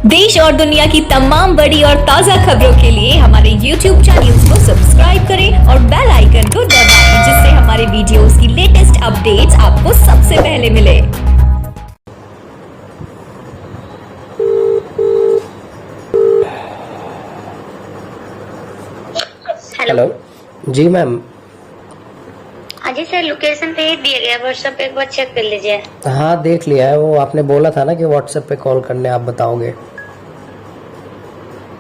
देश और दुनिया की तमाम बड़ी और ताजा खबरों के लिए हमारे YouTube चैनल को सब्सक्राइब करें और बेल आइकन को दबाएं, जिससे हमारे वीडियोस की लेटेस्ट अपडेट्स आपको सबसे पहले मिले। हेलो जी मैम। हाँ जी सर, लोकेशन भेज दिया गया व्हाट्सएप पे, एक बार चेक कर लीजिए। हाँ देख लिया है, वो आपने बोला था ना कि व्हाट्सएप पे कॉल करने आप बताओगे।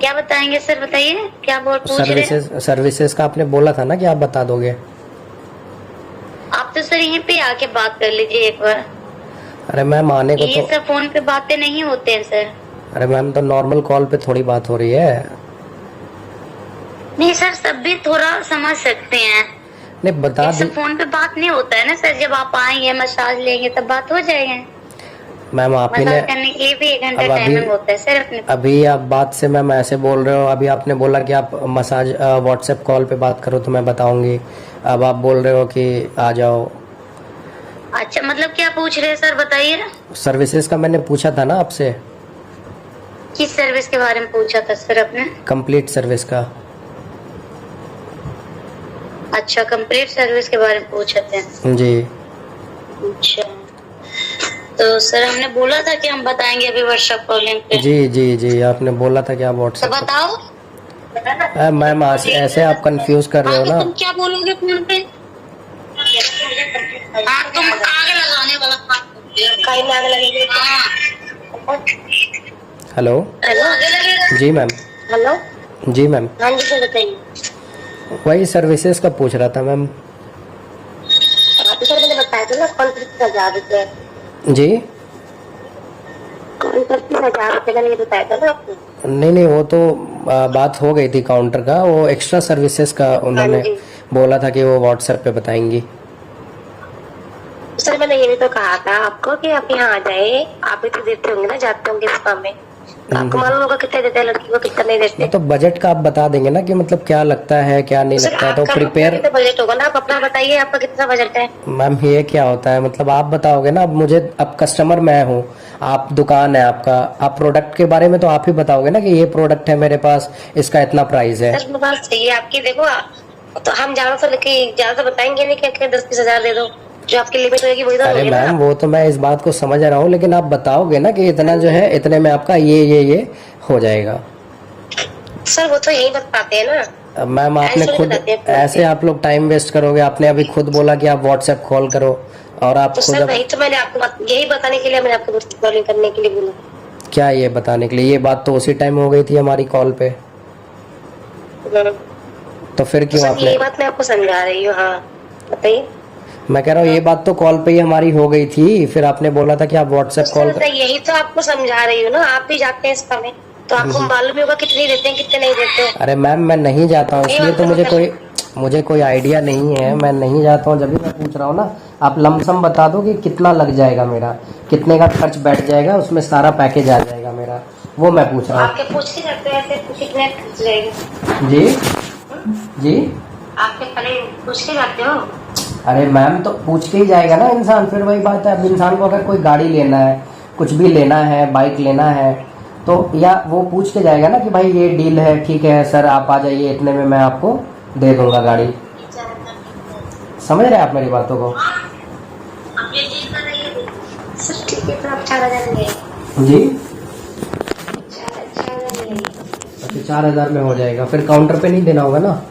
क्या बताएंगे सर, बताइए क्या पूछ रहे हैं? सर्विसेज का आपने बोला था ना कि आप बता दोगे। आप तो सर यहीं पे आके बात कर लीजिए एक बार। अरे मैम आने को ये तो, सब फोन पे बातें नहीं होते हैं सर। अरे मैम तो नॉर्मल कॉल पे थोड़ी बात हो रही है। नहीं सर, सब भी थोड़ा समझ सकते हैं। नहीं बता दी फोन पे बात नहीं होता है ना सर, जब आप आएंगे मसाज लेंगे तब बात हो जाएगी। मैम आप ही ने मसाज करने के लिए भी 1 घंटा टाइमिंग होता है सर अपने। अभी आप बात से मैम ऐसे बोल रहे हो, अभी आपने बोला कि आप मसाज व्हाट्सएप कॉल पे बात करो तो मैं बताऊंगी, अब आप बोल रहे हो कि आ जाओ। अच्छा मतलब क्या पूछ रहे हैं सर, बताइए। सर्विसेज का मैंने पूछा था ना आपसे। किस सर्विस के बारे में पूछा था सर आपने? कंप्लीट सर्विस का। अच्छा, कंप्लीट सर्विस के बारे में पूछे थे जी। अच्छा, तो सर हमने बोला था कि हम बताएंगे अभी व्हाट्सएप कॉलिंग पे। जी जी जी, आपने बोला था कि आप तो व्हाट्सएप बताओ। मैम ऐसे आप कंफ्यूज कर रहे हो ना। तुम क्या बोलोगे फोन पे? हाँ, तुम आगे लगाने वाला कहीं में आगे लगेगी। हेलो हेलो जी मैम। हेलो जी मैम, हाँ जी सर बताइए। वही सर्विसेज का पूछ रहा था मैम। आप सर मैंने बताया था ना, कौन 30,000 जी कौन 30,000 मैंने ये बताया था ना आपको। नहीं वो तो बात हो गई थी काउंटर का, वो एक्स्ट्रा सर्विसेज का उन्होंने बोला था कि वो व्हाट्सएप पे बताएंगी। सर मैंने ये भी तो कहा था आपको कि आप यहाँ आ जाए, आप भी तो देते होंगे ना, जाते होंगे स्पा में, आपको मालूम होगा कितने देते हैं लड़की को, कितना नहीं देते। तो बजट का आप बता देंगे ना कि मतलब क्या लगता है क्या नहीं लगता है, तो प्रिपेयर बजट होगा ना, आप अपना बताइए आपका कितना बजट है। मैम ये क्या होता है, मतलब आप बताओगे ना। अब मुझे, अब कस्टमर मैं हूँ, आप दुकान है आपका, आप प्रोडक्ट के बारे में तो आप ही बताओगे ना कि ये प्रोडक्ट है मेरे पास, इसका इतना प्राइस है। सर बात सही है आपकी, देखो तो हम ज्यादा बताएंगे नहीं कि 10-20 हजार दे दो, जो आपकी लिमिट होगी वही तो। अरे मैम वो तो मैं इस बात को समझ रहा हूँ, लेकिन आप बताओगे ना कि इतना जो है, इतने में आपका ये हो जाएगा। सर वो तो यही बताते हैं ना। अब मैम आपने खुद ऐसे आप लोग टाइम वेस्ट करोगे। आपने अभी खुद बोला कि आप व्हाट्सएप कॉल करो, और आप तो खुद सर वही तो मैंने आपको यही बताने के लिए मैंने आपको कॉलिंग करने के लिए बोला। क्या ये बताने के लिए? ये बात तो उसी टाइम हो गई थी हमारी कॉल पे, तो फिर क्यों तो आपने? यही बात मैं आपको समझा रही हूँ। हाँ बताइए। मैं कह रहा हूँ ये बात तो कॉल पे ही हमारी हो गई थी, फिर आपने बोला था कि आप व्हाट्सएप कॉल तो यही तो आपको समझा रही हूँ ना, आप भी जाते हैं स्पा में तो आपको मालूम होगा कितने देते हैं कितने नहीं देते। अरे मैम मैं नहीं जाता हूँ, इसलिए तो मुझे कोई आइडिया नहीं है, मैं नहीं जाता हूँ, जब भी मैं पूछ रहा हूँ ना। आप लमसम बता दो कि कितना लग जाएगा मेरा, कितने का खर्च बैठ जाएगा, उसमें सारा पैकेज आ जाएगा मेरा, वो मैं पूछ रहा हूँ। आपके पूछ के करते हैं कितने खर्च जाएगा? जी जी, आपके पहले पूछ के जाते हो? अरे मैम तो पूछ के ही जाएगा ना इंसान, फिर वही बात है। अब इंसान को अगर कोई गाड़ी लेना है, कुछ भी लेना है, बाइक लेना है, तो या वो पूछ के जाएगा ना कि भाई ये डील है, ठीक है सर आप आ जाइए, इतने में मैं आपको दे दूंगा गाड़ी। समझ रहे हैं आप मेरी बातों को? सर ठीक है, तो आप 4,000 लेंगे जी। 4,000 अच्छा 4,000 में हो जाएगा, फिर काउंटर पे नहीं देना होगा ना?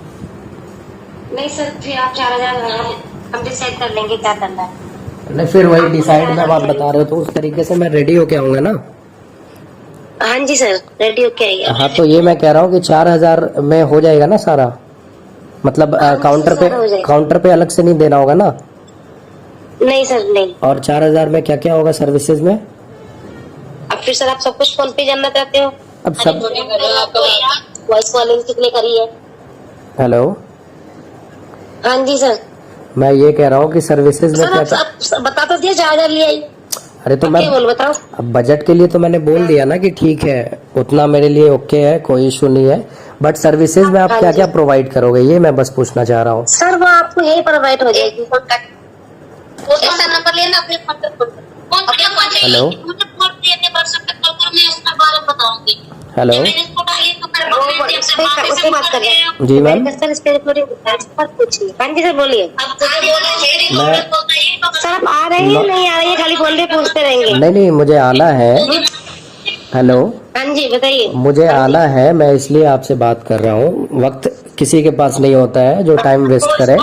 नहीं सर, फिर आप 4,000 हम डिसाइड कर लेंगे क्या करना है। नहीं फिर वही डिसाइड में आप बता रहे हो, तो उस तरीके से मैं रेडी होके आऊंगा ना। हाँ जी सर, रेडी होके आइए। हाँ तो ये मैं कह रहा हूँ कि 4,000 में हो जाएगा ना सारा, मतलब काउंटर पे अलग से नहीं देना होगा ना? नहीं सर नहीं। और 4,000 में क्या क्या होगा सर्विसेज में? अब फिर सर आप सब कुछ फोन पे जानना चाहते हो? अब सब वॉइस कॉलिंग कितने करी है? हेलो हाँ जी सर। मैं ये कह रहा हूँ कि सर्विसेज में क्या बता तो दिया 4,000 ले आई। अरे तो मैं बोल बताओ। अब बजट के लिए तो मैंने बोल दिया ना कि ठीक है, उतना मेरे लिए ओके है, कोई इशू नहीं है, बट सर्विसेज में आप क्या क्या प्रोवाइड करोगे, ये मैं बस पूछना चाह रहा हूँ। सर वो आपको यही प्रोवाइड हो जाएगी, कॉन्टैक्ट ऐसा नंबर लेना अपने फोन पे। हेलो हेलो उससे बात कर रहे हैं। जी मैम। सर इस पे रिकॉर्डिंग मत पूछिए। हाँ जी सर बोलिए। मैं सर आप आ रहे हैं नहीं आ रहे हैं खाली फोन पे पूछते रहेंगे। नहीं मुझे आना है। हेलो हाँ जी बताइए। मुझे आना है, मैं इसलिए आपसे बात कर रहा हूँ। वक्त किसी के पास नहीं होता है जो टाइम वेस्ट करे,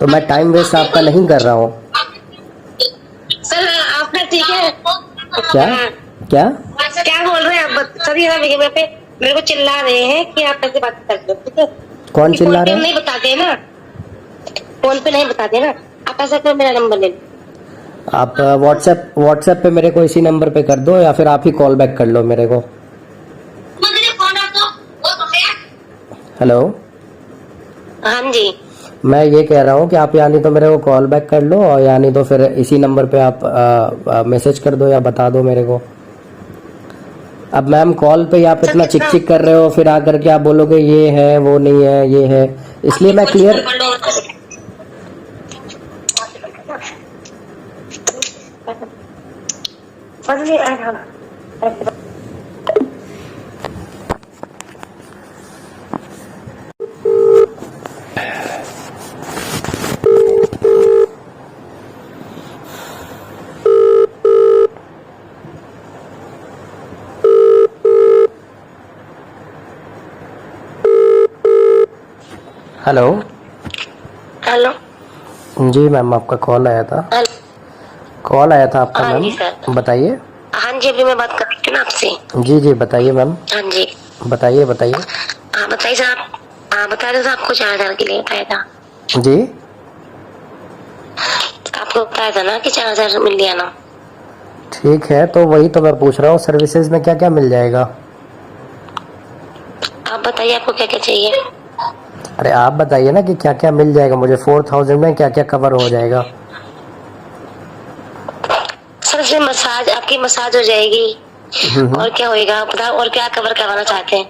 तो मैं टाइम वेस्ट आपका नहीं कर रहा हूँ। सर आपका ठीक है। क्या क्या क्या बोल रहे हैं आप? सर ये पे मेरे को चिल्ला रहे हैं कि आप कैसे बात करते हो, ठीक है? कौन चिल्ला रहे हैं? हैं? नहीं बताते ना, फोन पे नहीं बताते ना। आप ऐसा करो मेरा नंबर ले लो। आप व्हाट्सएप पे मेरे को इसी नंबर पे कर दो, या फिर आप ही कॉल बैक कर लो मेरे को। हेलो हाँ जी मैं ये कह रहा हूँ कि आप यानी तो मेरे को कॉल बैक कर लो, और यानी तो फिर इसी नंबर पे आप मैसेज कर दो या बता दो मेरे को। अब मैम कॉल पे आप इतना चिक चिक कर रहे हो, फिर आकर के आप बोलोगे ये है वो नहीं है ये है, इसलिए मैं क्लियर। हेलो हेलो जी मैम, आपका कॉल आया था। हेलो। कॉल आया था आपका हाँ जी मैम, सर। बताइए। हाँ जी अभी मैं बात कर रही थी ना आपसे। जी बताइए मैम, हाँ जी बताइए बताइए। हाँ बताइए सर आप। हाँ बता रहे थे आपको 4000 के लिए बताया था। जी आपको बताया था ना कि 4000 मिल गया ना। ठीक है, तो वही तो मैं पूछ रहा हूँ, सर्विसेज में क्या क्या मिल जाएगा? आप बताइए आपको क्या क्या चाहिए। अरे आप बताइए ना कि क्या क्या मिल जाएगा मुझे, 4000 में क्या क्या कवर हो जाएगा? सर इसमें मसाज, आपकी मसाज हो जाएगी। और क्या होएगा आप बताओ, और क्या कवर करवाना चाहते हैं?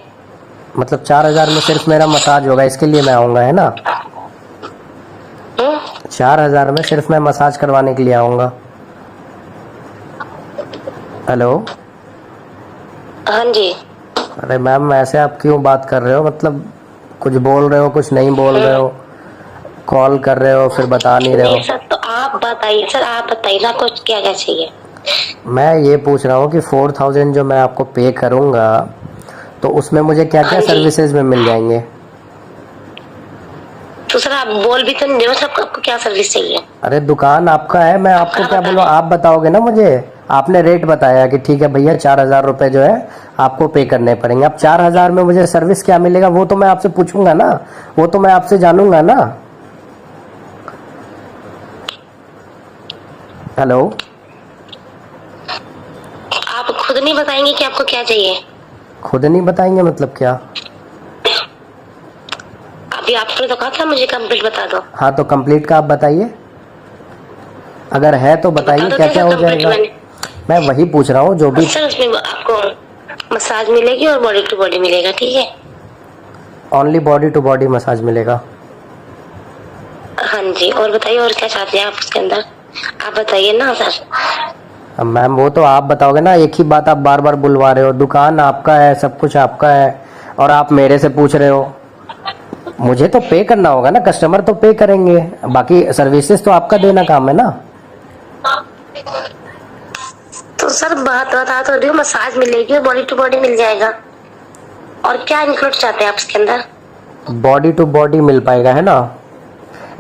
मतलब 4000 में सिर्फ मेरा मसाज होगा, इसके लिए मैं आऊँगा है ना? 4000 में सिर्फ मैं मसाज करवाने के लिए आऊँगा। हेलो हाँ जी अरे मैम ऐसे आप क्यों बात कर रहे हो? मतलब कुछ बोल रहे हो, कुछ नहीं बोल रहे हो, कॉल कर रहे हो फिर बता नहीं रहे हो। सर तो आप बताइए, सर आप बताइए ना कुछ क्या क्या चाहिए। मैं ये पूछ रहा हूँ कि 4000 जो मैं आपको पे करूँगा, तो उसमें मुझे क्या क्या सर्विसेज में मिल जाएंगे? तो सर आप बोल भी तो नहीं रहे हो, सर आपको क्या सर्विस चाहिए? अरे दुकान आपका है, मैं आपको क्या बोलूँ? आप बताओगे ना मुझे। आपने रेट बताया कि ठीक है भैया 4000 रुपए जो है आपको पे करने पड़ेंगे। अब 4000 में मुझे सर्विस क्या मिलेगा वो तो मैं आपसे पूछूंगा ना, वो तो मैं आपसे जानूंगा ना। हेलो आप खुद नहीं बताएंगे कि आपको क्या चाहिए? खुद नहीं बताएंगे मतलब क्या? अभी आपने तो कहा था मुझे कंप्लीट बता दो। हाँ तो कंप्लीट का आप बताइए, अगर है तो बताइए क्या क्या हो जाएगा। मैं वही पूछ रहा हूँ जो भी। सर उसमें आपको मसाज मिलेगी और बॉडी टू बॉडी मिलेगा, ठीक है? Only body to body massage मिलेगा? हाँ जी। और बताइए और क्या चाहते हैं आप उसके अंदर, आप बताइए ना सर। मैम वो तो आप बताओगे ना, एक ही बात आप बार बार बुलवा रहे हो। दुकान आपका है, सब कुछ आपका है, और आप मेरे से पूछ रहे हो। मुझे तो पे करना होगा ना, कस्टमर तो पे करेंगे, बाकी सर्विसेज तो आपका देना काम है ना। तो सर बात बता तो रही हूँ, मसाज मिलेगी और बॉडी टू बॉडी मिल जाएगा। और क्या इंक्लूड चाहते हैं आप इसके अंदर? बॉडी टू बॉडी मिल पाएगा है ना?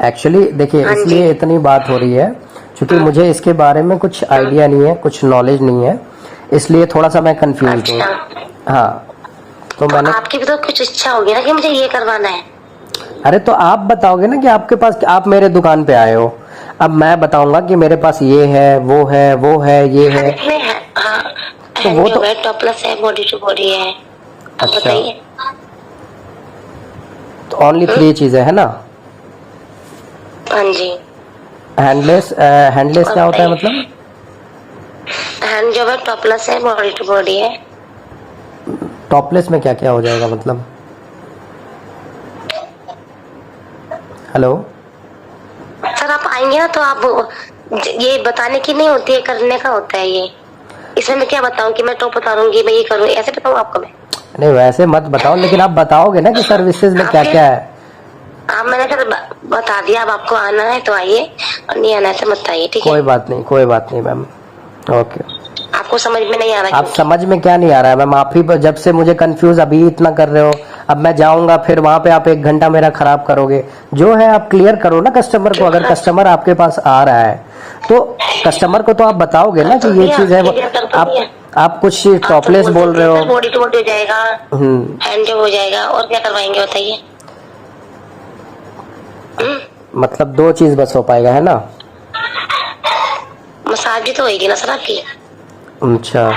एक्चुअली देखिए इसलिए इतनी बात हो रही है क्योंकि मुझे इसके बारे में कुछ आइडिया नहीं है, कुछ नॉलेज नहीं है, इसलिए थोड़ा सा मैं कंफ्यूज हूँ। हाँ तो मैंने, आपकी भी तो कुछ इच्छा होगी ना कि मुझे ये करवाना है। अरे तो आप बताओगे ना कि आपके पास, आप मेरे दुकान पे आए हो, अब मैं बताऊंगा कि मेरे पास ये है वो है वो है ये है। हाँ, तो वो तो टॉपलेस है, बॉडी टू बॉडी है। अच्छा बताइए। तो ओनली 3 चीजें है ना? हाँ जी। हैंडलेस, हैंडलेस क्या होता है मतलब? हैंड जॉब है, टॉपलेस है, बॉडी टू बॉडी है। टॉपलेस में क्या क्या हो जाएगा मतलब? हेलो सर आप आएंगे ना तो आप, ये बताने की नहीं होती है, करने का होता है ये। इसमें मैं क्या बताऊं कि मैं टॉप उतारूंगी, मैं ये करूँ, ऐसे बताऊं आपको मैं? नहीं वैसे मत बताओ, लेकिन आप बताओगे ना कि सर्विसेज में क्या क्या है। हाँ मैंने सर बता दिया, अब आपको आना है तो आइए और नहीं आना है तो मत आइए, ठीक है? कोई बात नहीं, कोई बात नहीं मैम, ओके। आपको समझ में नहीं आ रहा? आप समझ में क्या नहीं आ रहा है मैम? आप ही जब से मुझे कंफ्यूज अभी इतना कर रहे हो, अब मैं जाऊंगा फिर वहां पे आप 1 घंटा मेरा खराब करोगे। जो है आप क्लियर करो ना कस्टमर को। अगर कस्टमर आपके पास आ रहा है तो कस्टमर को तो आप बताओगे ना कि ये चीज है। आप कुछ टॉपलेस बोल रहे हो, बॉडी टू बॉडी हो जाएगा, हैंड जॉब हो जाएगा, और क्या करवाएंगे बताइए? मतलब 2 चीज बस हो पाएगा है ना? मसाज भी तो होगी ना सर आपकी? अच्छा,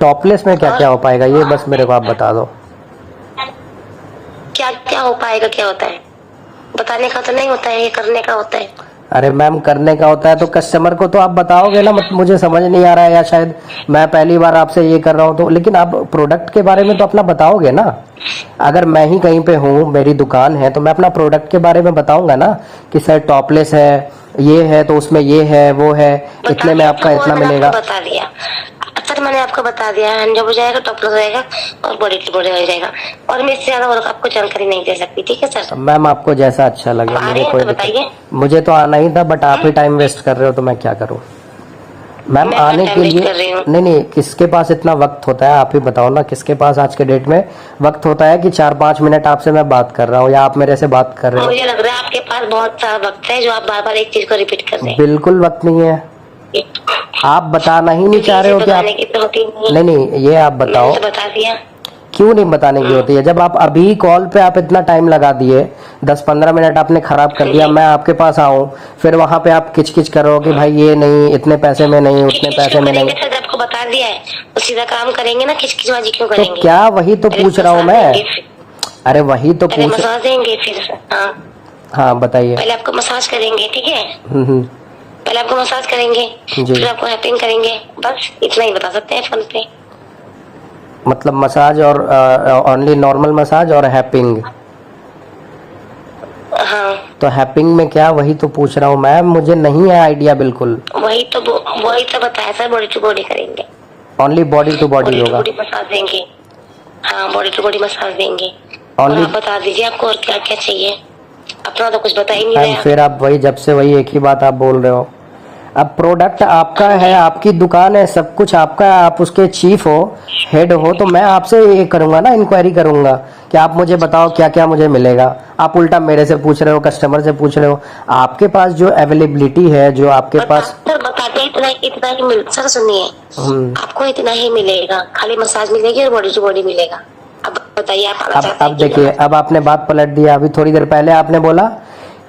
टॉपलेस में क्या क्या हो पाएगा ये बस मेरे को आप बता दो। क्या क्या हो पाएगा, क्या होता है बताने का तो नहीं होता है, ये करने का होता है। अरे मैम करने का होता है तो कस्टमर को तो आप बताओगे ना। मुझे समझ नहीं आ रहा है, या शायद मैं पहली बार आपसे ये कर रहा हूँ तो, लेकिन आप प्रोडक्ट के बारे में तो अपना बताओगे ना। अगर मैं ही कहीं पे हूँ, मेरी दुकान है, तो मैं अपना प्रोडक्ट के बारे में बताऊंगा ना कि सर टॉपलेस है, ये है तो उसमें ये है, वो है, इतने में आपका इतना मिलेगा। बता दिया सर, मैंने आपको बता दिया, हैंड जॉब हो जाएगा, टॉपलेस हो जाएगा और बॉडी टू बॉडी हो जाएगा, और मैं इससे ज्यादा और आपको जानकारी नहीं दे सकती, ठीक है सर? मैम आपको जैसा अच्छा लगे, मुझे कोई बताइए। मुझे तो आना ही था, बट आप ही टाइम वेस्ट कर रहे हो तो मैं क्या करूँ मैम? आने के लिए नहीं, किसके पास इतना वक्त होता है? आप ही बताओ ना, किसके पास आज के डेट में वक्त होता है कि 4-5 मिनट आपसे मैं बात कर रहा हूँ या आप मेरे से बात कर रहे हो? मुझे लग रहा है आपके पास बहुत सारा वक्त है जो आप बार बार एक चीज को रिपीट कर रहे हैं। बिल्कुल वक्त नहीं है, आप बताना ही नहीं चाह रहे हो कि आप नहीं, ये आप बताओ। बता दिया, क्यों नहीं बताने की होती है? जब आप अभी कॉल पे आप इतना टाइम लगा दिए, 10-15 मिनट आपने खराब कर दिया, मैं आपके पास आऊँ फिर वहाँ पे आप किचकिच करो कि भाई ये नहीं, इतने पैसे में नहीं, उतने पैसे में नहीं। आपको बता दिया है तो सीधा काम करेंगे ना, किचकिचबाजी क्यों करेंगे? तो क्या वही तो पूछ रहा हूँ मैं। अरे वही तो पूछ, मसाज देंगे फिर? हाँ बताइए। पहले आपको मसाज करेंगे, ठीक है? पहले आपको मसाज करेंगे, फिर आपको हैपिंग करेंगे, बस इतना ही बता सकते हैं फोन पे। मतलब मसाज और ओनली नॉर्मल मसाज और हैपिंग? हाँ। तो हैपिंग में क्या, वही तो पूछ रहा हूँ मैम, मुझे नहीं है आइडिया बिल्कुल। वही तो बताया सर, बॉडी टू बॉडी करेंगे। ओनली बॉडी टू बॉडी होगा? बॉडी मसाज देंगे, हाँ बॉडी टू बॉडी मसाज देंगे। ओनली आप बता दीजिए आपको और क्या क्या चाहिए, अपना तो कुछ बता ही नहीं रहे। फिर आप वही जब से वही एक ही बात आप बोल रहे हो। अब प्रोडक्ट आपका है, आपकी दुकान है, सब कुछ आपका है, आप उसके चीफ हो, हेड हो, तो मैं आपसे ये करूंगा ना, इंक्वायरी करूंगा कि आप मुझे बताओ क्या क्या मुझे मिलेगा। आप उल्टा मेरे से पूछ रहे हो, कस्टमर से पूछ रहे हो। आपके पास जो अवेलेबिलिटी है, जो आपके पास बताते इतना ही मिल सर, सुनिए आपको इतना ही मिलेगा, खाली मसाज मिलेगी और बॉडी टू बॉडी मिलेगा। अब बताइए आप। अब देखिए, अब आपने बात पलट दिया। अभी थोड़ी देर पहले आपने बोला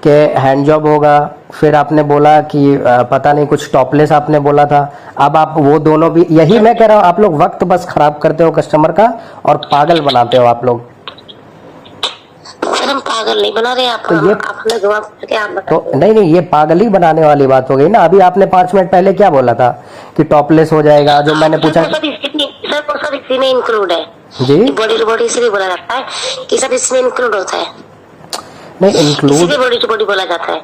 कि हैंड जॉब होगा, फिर आपने बोला कि पता नहीं कुछ टॉपलेस आपने बोला था। अब आप वो दोनों भी, यही मैं कह रहा हूँ, आप लोग वक्त बस खराब करते हो कस्टमर का और पागल बनाते हो आप लोग। सर हम पागल नहीं बना रहे, तो ये आपने जवाब करके आप तो नहीं, ये पागल ही बनाने वाली बात हो गई ना। अभी आपने 5 मिनट पहले क्या बोला था कि टॉपलेस हो जाएगा, जो मैंने पूछा। सर इसी में इंक्लूड है जी, बॉडी टू बॉडी इसलिए बोला जाता है कि सर इसमें इंक्लूड होता है। नहीं इंक्लूड बॉडी टू बॉडी बोला जाता है।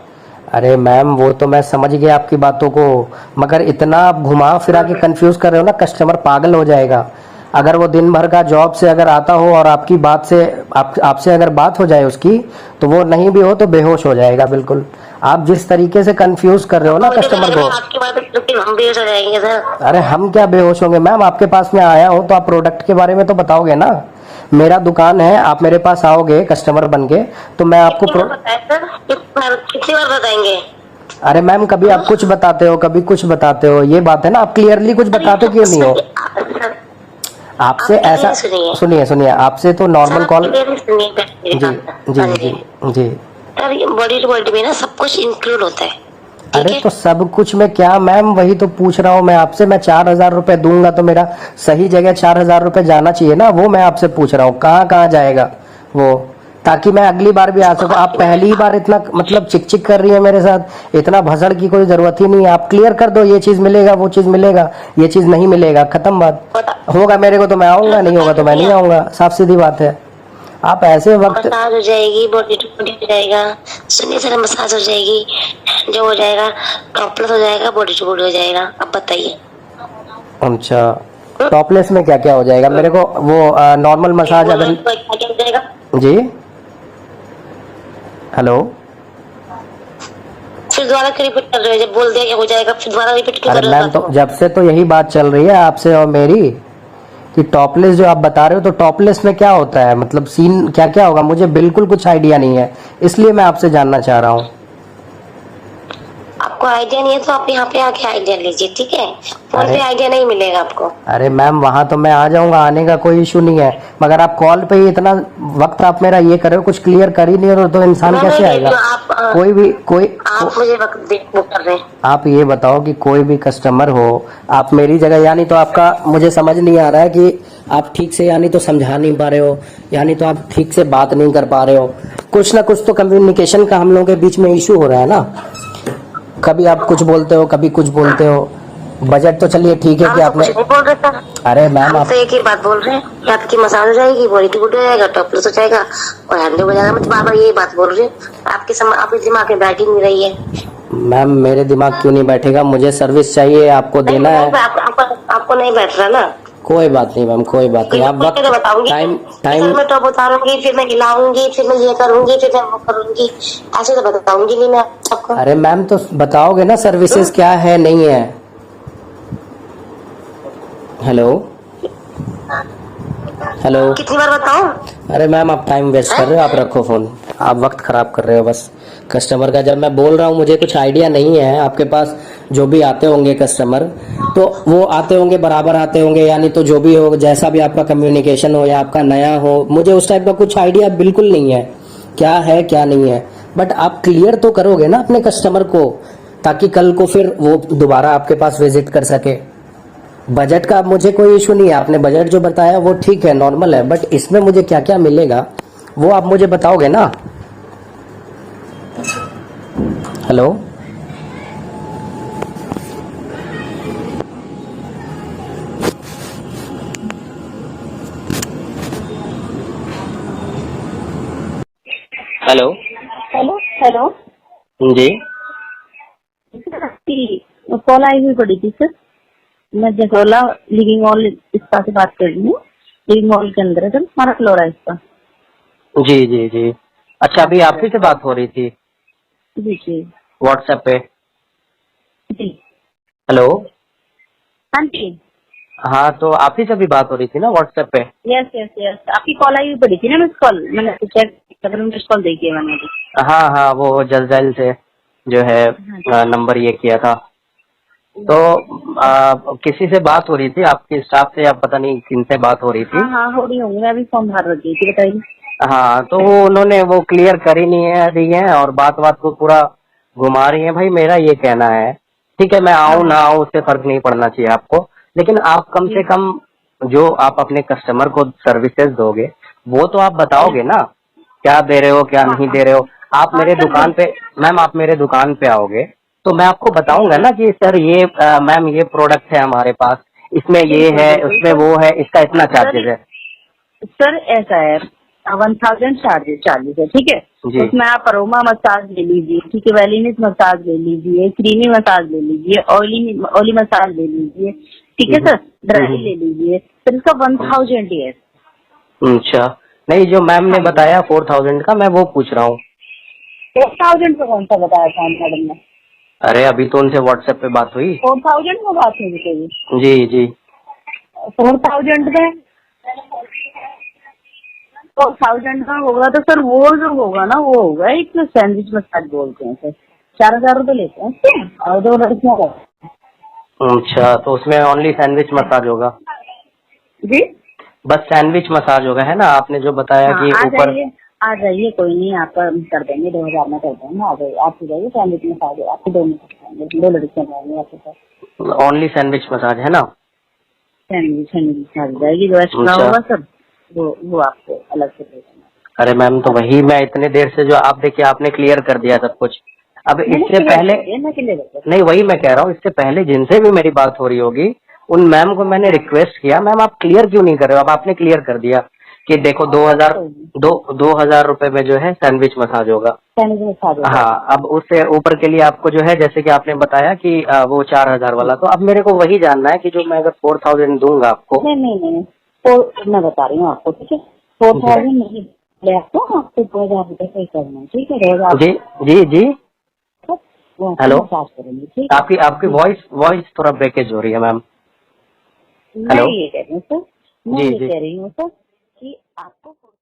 अरे मैम वो तो मैं समझ गया आपकी बातों को, मगर इतना आप घुमा फिरा के कंफ्यूज कर रहे हो ना, कस्टमर पागल हो जाएगा। अगर वो दिन भर का जॉब से अगर आता हो और आपकी बात से आपसे अगर बात हो जाए उसकी, तो वो नहीं भी हो तो बेहोश हो जाएगा बिल्कुल। आप जिस तरीके से कंफ्यूज कर रहे हो ना कस्टमर को, आपकी बात हम बेहोश हो जाएंगे सर। अरे हम क्या बेहोश होंगे मैम? आपके पास में आया हो तो आप प्रोडक्ट के बारे में तो बताओगे ना। मेरा दुकान है, आप मेरे पास आओगे कस्टमर बन के, तो मैं आपको कितनी बार बताएंगे? अरे मैम कभी आप कुछ बताते हो, कभी कुछ बताते हो, ये बात है ना। आप क्लियरली कुछ बताते क्यों नहीं हो? आपसे ऐसा सुनिए, आपसे तो नॉर्मल कॉल। जी जी जी जी बॉडी टू बॉडी में ना सब कुछ इंक्लूड होता है। अरे तो सब कुछ में क्या मैम, वही तो पूछ रहा हूँ मैं आपसे। मैं 4,000 रुपए दूंगा तो मेरा सही जगह 4,000 रुपए जाना चाहिए ना, वो मैं आपसे पूछ रहा हूँ। कहाँ जाएगा वो, ताकि मैं अगली बार भी आ सकूं। आप पहली ही बार इतना मतलब चिक कर रही है मेरे साथ, इतना भसड़ की कोई जरूरत ही नहीं है। आप क्लियर कर दो, ये चीज मिलेगा, वो चीज मिलेगा, ये चीज नहीं मिलेगा, खत्म बात। होगा मेरे को तो मैं आऊंगा, नहीं होगा तो मैं नहीं आऊंगा, साफ सीधी बात है। आप ऐसे वक्त मसाज हो जाएगी, बॉडी टू बॉडी हो जाएगा, सुनिए सर, मसाज हो जाएगी, जो हो जाएगा, टॉपलेस हो जाएगा, बॉडी टू बॉडी हो जाएगा। अब बताइए। अच्छा, टॉपलेस में क्या क्या हो जाएगा मेरे को? वो नॉर्मल मसाज अगर क्या हो जाएगा? जी, हेलो, फिर दोबारा क्यों रिपीट कर रहे हो? जब बोल दिया कि हो जाएगा फिर दोबारा रिपीट क्यों अरे कर रहे मैम हो? तो जब से तो यही बात चल रही है आपसे और मेरी कि टॉपलेस जो आप बता रहे हो, तो टॉपलेस में क्या होता है, मतलब सीन क्या क्या होगा? मुझे बिल्कुल कुछ आइडिया नहीं है, इसलिए मैं आपसे जानना चाह रहा हूँ। आपको आइडिया नहीं है तो आप यहाँ पे आके आइडिया लीजिए, ठीक है? फोन अरे पे आइडिया नहीं मिलेगा आपको। अरे मैम, वहां तो मैं आ जाऊंगा, आने का कोई इशू नहीं है, मगर आप कॉल पे ही इतना वक्त आप मेरा ये कर रहे हो, कुछ क्लियर कर ही नहीं रहे हो, तो इंसान मैं कैसे नहीं आएगा? देती हूँ, आप कोई आप मुझे वक्त वो कर रहे हैं। आप ये बताओ कि कोई भी कस्टमर हो, आप मेरी जगह, यानी तो आपका मुझे समझ नहीं आ रहा है कि आप ठीक से यानी तो समझा नहीं पा रहे हो, यानी तो आप ठीक से बात नहीं कर पा रहे हो, कुछ ना कुछ तो कम्युनिकेशन का हम लोगों के बीच में इशू हो रहा है ना। कभी आप कुछ बोलते हो, कभी कुछ बोलते हो। बजट तो चलिए ठीक है हम कि तो आपने, कुछ नहीं बोल रहे सर। अरे मैम हम आप, तो एक ही बात बोल रहे हैं कि आपकी मसाज हो जाएगी, बॉडी टू बॉडी हो जाएगा, टॉपलेस हो जाएगा और हैंडल हो जाएगा। मैं तो बार बार यही बात बोल रही हूँ, आपके दिमाग में बैठ ही नहीं रही है। मैम मेरे दिमाग क्यों नहीं बैठेगा? मुझे सर्विस चाहिए, आपको नहीं, देना नहीं, है। आपको नहीं बैठ रहा ना। कोई बात नहीं मैम, कोई बात नहीं, आप तो वक्त बताऊंगी, टाइम मैं टॉप उतारूंगी, फिर मैं हिलाऊंगी, फिर मैं ये करूंगी, फिर मैं वो करूंगी, ऐसे तो बताऊंगी नहीं मैं आपको। अरे मैम तो बताओगे ना सर्विसेज क्या है नहीं है? Hello, hello. कितनी बार बताऊं? अरे मैम आप टाइम वेस्ट कर रहे हो, आप रखो फोन, आप वक्त खराब कर रहे हो बस कस्टमर का। जब मैं बोल रहा हूँ मुझे कुछ आइडिया नहीं है, आपके पास जो भी आते होंगे कस्टमर, तो वो आते होंगे बराबर आते होंगे, यानी तो जो भी हो, जैसा भी आपका कम्युनिकेशन हो या आपका नया हो, मुझे उस टाइप का कुछ आइडिया बिल्कुल नहीं है क्या है क्या नहीं है। बट आप क्लियर तो करोगे ना अपने कस्टमर को, ताकि कल को फिर वो दोबारा आपके पास विजिट कर सके। बजट का मुझे कोई इशू नहीं है, आपने बजट जो बताया वो ठीक है, नॉर्मल है, बट इसमें मुझे क्या क्या मिलेगा वो आप मुझे बताओगे ना। हेलो, हेलो, हेलो हेलो जी, कॉल आई हुई पड़ी थी सर। मैं जसोला लिविंग मॉल इसका से बात कर रही हूँ। लिविंग मॉल के अंदर है सर, हमारा फ्लोर है इसका। जी जी जी। अच्छा, अभी आप ही से बात हो रही थी जी जी व्हाट्सएप पे? जी। हेलो, हाँ जी, हाँ तो आप ही से भी बात हो रही थी ना व्हाट्सएप पे? यस यस यस, आपकी कॉल आई हुई पड़ी थी ना, मिस कॉल मैंने चेक मिस कॉल देखी है मैंने अभी। हाँ हाँ, वो जलजैल से जो है नंबर ये किया था, तो किसी से बात हो रही थी आपके स्टाफ से या पता नहीं किन से बात हो रही थी? हाँ हाँ हो रही होंगी, मैं अभी फॉर्म भर रही थी, बताइए। हाँ, तो वो उन्होंने वो क्लियर कर ही नहीं है रही है और बात बात को पूरा घुमा रही है। भाई मेरा ये कहना है, ठीक है मैं आऊँ ना आऊँ उससे फर्क नहीं पड़ना चाहिए आपको, लेकिन आप कम से कम जो आप अपने कस्टमर को सर्विसेज दोगे वो तो आप बताओगे ना, क्या दे रहे हो क्या नहीं दे रहे हो। आप मेरे दुकान पे, मैम आप मेरे दुकान पे आओगे तो मैं आपको बताऊंगा ना कि सर ये मैम ये प्रोडक्ट है हमारे पास, इसमें ये है, उसमें वो है, इसका इतना चार्जेस है। सर ऐसा है, 1000 चार्जेस है, ठीक है। जी। उसमें आप अरोमा मसाज ले लीजिए, ठीक है, वेलिनेस मसाज ले लीजिए, क्रीमी मसाज ले लीजिए, ऑयली मसाज ले लीजिए, ठीक है सर, ड्राई ले लीजिए, सर इसका 1000 ही है। अच्छा, नहीं जो मैम ने बताया 4000 का, मैं वो पूछ रहा हूँ। 4000 का कौन सा बताया था मैडम ने? अरे अभी तो उनसे व्हाट्सएप पे बात हुई। 4000 में बात नहीं हुई। जी जी। 4000 में 4000 का होगा तो सर वो जो होगा ना वो होगा एक सैंडविच मसाज बोलते हैं सर, 4000 रुपए लेते हैं उसके, और 2 लड़कियों का। अच्छा, तो उसमें ओनली सैंडविच मसाज होगा? जी बस सैंडविच मसाज होगा है ना, आपने जो बताया हाँ, कि ऊपर। आ जाइए, कोई नहीं, आपका कर देंगे, 2000 में कर देंगे, आ जाइए, आप हो जाइए, सैंडविच मसाज आपको 2 में कर देंगे, 2 लड़कियां रहेंगी आपके साथ। ओनली सैंडविच मसाज है ना? सैंडविच मसाज जाएगी, जो एक्स्ट्रा होगा सर वो आपको अलग से दे देना। अरे मैम तो वही मैं इतने देर से जो आप देखिए आपने क्लियर कर दिया सब कुछ। अब इससे पहले नहीं, वही मैं कह रहा हूँ, इससे पहले जिनसे भी मेरी बात हो रही होगी उन मैम को मैंने रिक्वेस्ट किया, मैम आप क्लियर क्यों नहीं कर रहे हो? अब आपने क्लियर कर दिया कि देखो 2000 रुपए में जो है सैंडविच मसाज होगा। सैंडविच मसाज होगा। हाँ, अब उससे ऊपर के लिए आपको जो है जैसे कि आपने बताया कि वो 4000 वाला, तो अब मेरे को वही जानना है कि जो मैं अगर 4000 दूंगा आपको। नहीं, तो मैं बता रही हूँ आपको, ठीक है। 4000 नहीं ले आपको 2000 रुपए पे करना है, ठीक है। 2000 जी जी जी। हेलो, मसाज करेंगे, ठीक है। आपकी वॉइस थोड़ा ब्रेकेज हो रही है मैम। मैं हेलो। ये कह रही हूँ सर, मैं जी ये जी। कह रही हूँ सर कि आपको